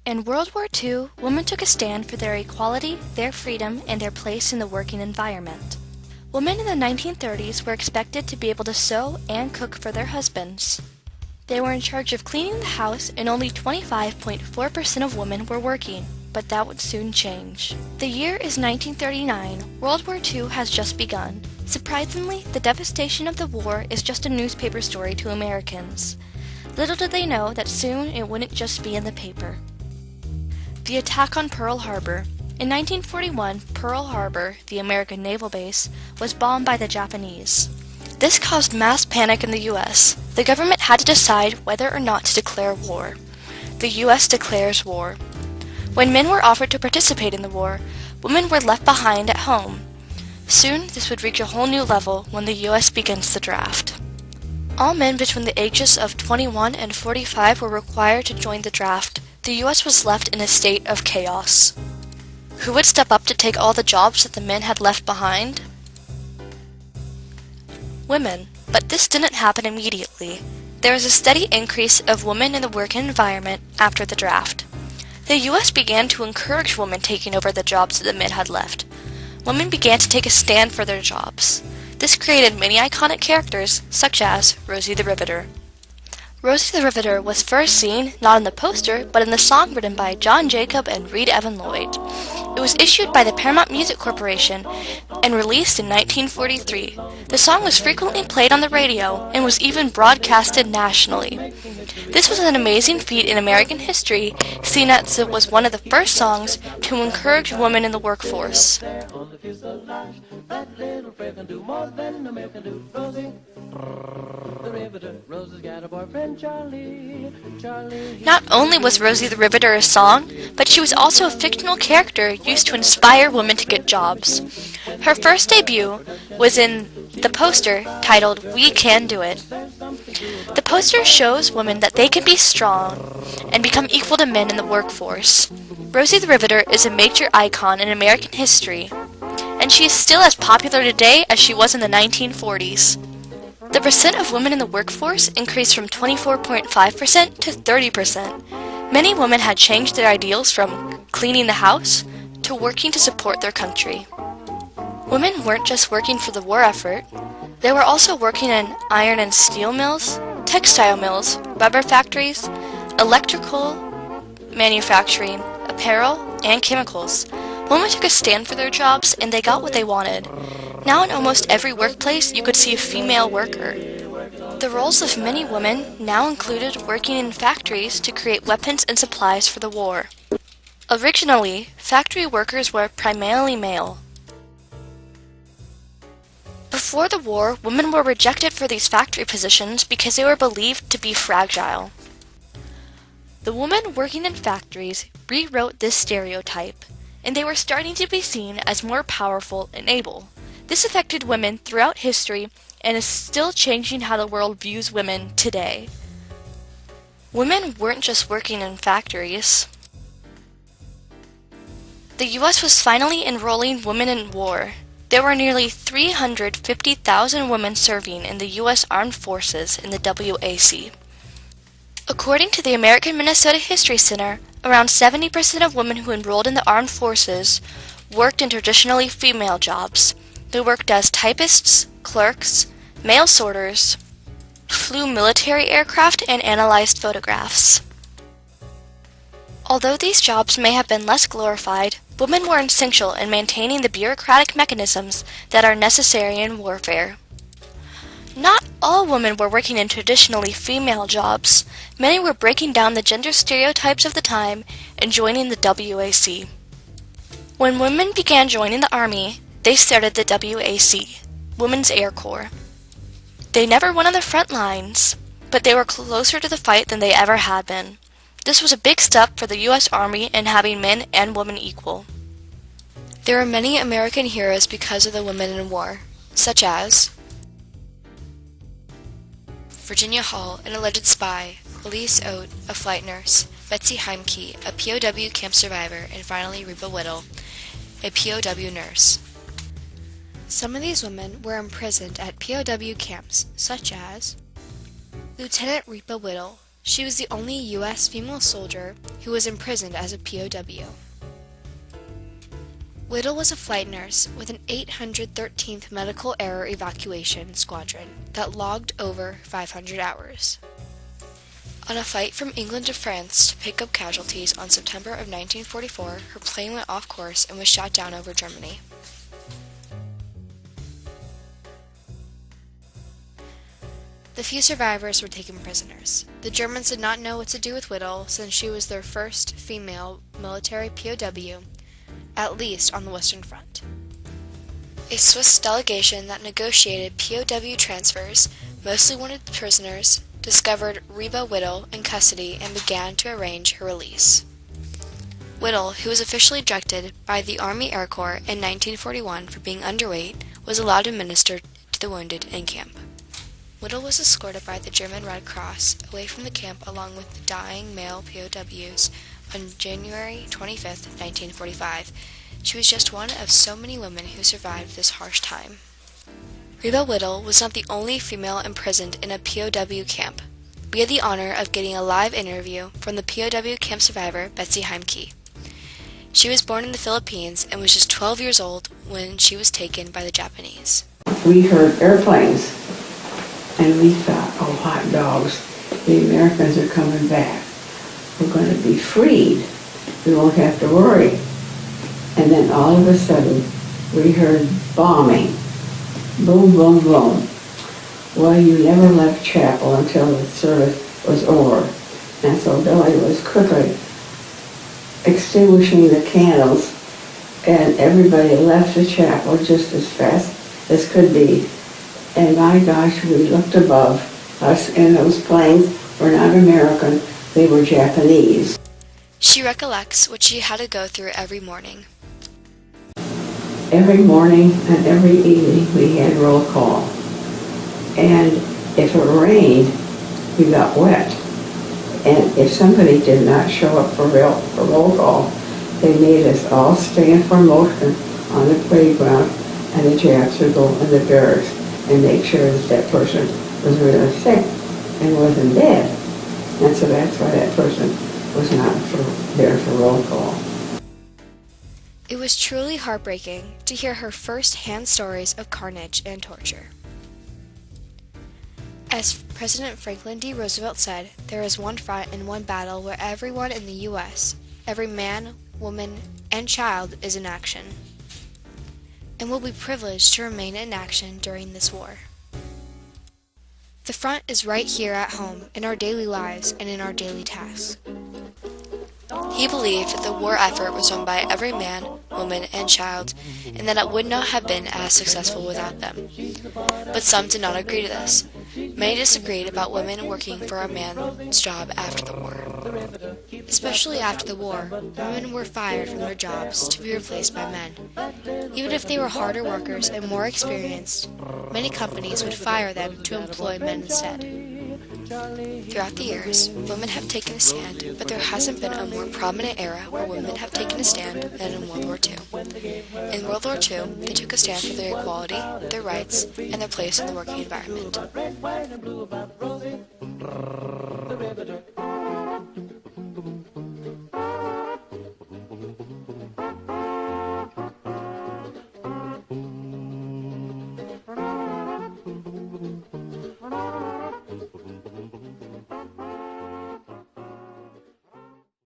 In World War II, women took a stand for their equality, their freedom, and their place in the working environment. Women in the 1930s were expected to be able to sew and cook for their husbands. They were in charge of cleaning the house, and only 25.4% of women were working, but that would soon change. The year is 1939. World War II has just begun. Surprisingly, the devastation of the war is just a newspaper story to Americans. Little did they know that soon it wouldn't just be in the paper. The attack on Pearl Harbor. In 1941, Pearl Harbor, the American naval base, was bombed by the Japanese. This caused mass panic in the U.S. The government had to decide whether or not to declare war. The U.S. declares war. When men were offered to participate in the war, women were left behind at home. Soon, this would reach a whole new level when the U.S. begins the draft. All men between the ages of 21 and 45 were required to join the draft. The U.S. was left in a state of chaos. Who would step up to take all the jobs that the men had left behind? Women. But this didn't happen immediately. There was a steady increase of women in the working environment after the draft. The U.S. began to encourage women taking over the jobs that the men had left. Women began to take a stand for their jobs. This created many iconic characters, such as Rosie the Riveter. Rosie the Riveter was first seen not in the poster, but in the song written by John Jacob and Reed Evan Lloyd. It was issued by the Paramount Music Corporation and released in 1943. The song was frequently played on the radio and was even broadcasted nationally. This was an amazing feat in American history, seeing as it was one of the first songs to encourage women in the workforce. Not only was Rosie the Riveter a song, but she was also a fictional character used to inspire women to get jobs. Her first debut was in the poster titled "We Can Do It." The poster shows women that they can be strong and become equal to men in the workforce. Rosie the Riveter is a major icon in American history, and she is still as popular today as she was in the 1940s. The percent of women in the workforce increased from 24.5% to 30%. Many women had changed their ideals from cleaning the house to working to support their country. Women weren't just working for the war effort. They were also working in iron and steel mills, textile mills, rubber factories, electrical manufacturing, apparel, and chemicals. Women took a stand for their jobs, and they got what they wanted. Now in almost every workplace, you could see a female worker. The roles of many women now included working in factories to create weapons and supplies for the war. Originally, factory workers were primarily male. Before the war, women were rejected for these factory positions because they were believed to be fragile. The women working in factories rewrote this stereotype, and they were starting to be seen as more powerful and able. This affected women throughout history and is still changing how the world views women today. Women weren't just working in factories. The U.S. was finally enrolling women in war. There were nearly 350,000 women serving in the U.S. Armed Forces in the WAC. According to the American Minnesota History Center, around 70% of women who enrolled in the armed forces worked in traditionally female jobs. They worked as typists, clerks, mail sorters, flew military aircraft, and analyzed photographs. Although these jobs may have been less glorified, women were essential in maintaining the bureaucratic mechanisms that are necessary in warfare. Not all women were working in traditionally female jobs. Many were breaking down the gender stereotypes of the time and joining the WAC. When women began joining the Army, they started the WAC, Women's Air Corps. They never went on the front lines, but they were closer to the fight than they ever had been. This was a big step for the U.S. Army in having men and women equal. There are many American heroes because of the women in war, such as Virginia Hall, an alleged spy, Elise Oat, a flight nurse, Betsy Heimke, a POW camp survivor, and finally Reba Whittle, a POW nurse. Some of these women were imprisoned at POW camps, such as Lieutenant Reba Whittle. She was the only U.S. female soldier who was imprisoned as a POW. Whittle was a flight nurse with an 813th Medical Error Evacuation Squadron that logged over 500 hours. On a flight from England to France to pick up casualties on September of 1944, her plane went off course and was shot down over Germany. The few survivors were taken prisoners. The Germans did not know what to do with Whittle since she was their first female military POW, at least on the Western Front. A Swiss delegation that negotiated POW transfers, mostly wanted prisoners, discovered Reba Whittle in custody and began to arrange her release. Whittle, who was officially ejected by the Army Air Corps in 1941 for being underweight, was allowed to minister to the wounded in camp. Whittle was escorted by the German Red Cross away from the camp along with the dying male POWs on January 25, 1945. She was just one of so many women who survived this harsh time. Reba Whittle was not the only female imprisoned in a POW camp. We had the honor of getting a live interview from the POW camp survivor, Betsy Heimke. She was born in the Philippines and was just 12 years old when she was taken by the Japanese. We heard airplanes, and we thought, oh, hot dogs, the Americans are coming back. We're going to be freed. We won't have to worry. And then all of a sudden, we heard bombing. Boom, boom, boom. Well, you never left chapel until the service was over. And so Billy was quickly extinguishing the candles, and everybody left the chapel just as fast as could be. And my gosh, we looked above us, and those planes were not American, they were Japanese. She recollects what she had to go through every morning. Every morning and every evening we had roll call. And if it rained, we got wet. And if somebody did not show up for roll call, they made us all stand for motion on the playground, and the Japs would go in the barracks and make sure that that person was really sick and wasn't dead. And so that's why that person was not there for roll call. It was truly heartbreaking to hear her first-hand stories of carnage and torture. As President Franklin D. Roosevelt said, there is one front and one battle where everyone in the U.S., every man, woman, and child is in action, and will be privileged to remain in action during this war. The front is right here at home, in our daily lives and in our daily tasks. He believed that the war effort was run by every man, woman, and child, and that it would not have been as successful without them. But some did not agree to this. Many disagreed about women working for a man's job after the war. Especially after the war, women were fired from their jobs to be replaced by men. Even if they were harder workers and more experienced, many companies would fire them to employ men instead. Throughout the years, women have taken a stand, but there hasn't been a more prominent era where women have taken a stand than in World War II. In World War II, they took a stand for their equality, their rights, and their place in the working environment.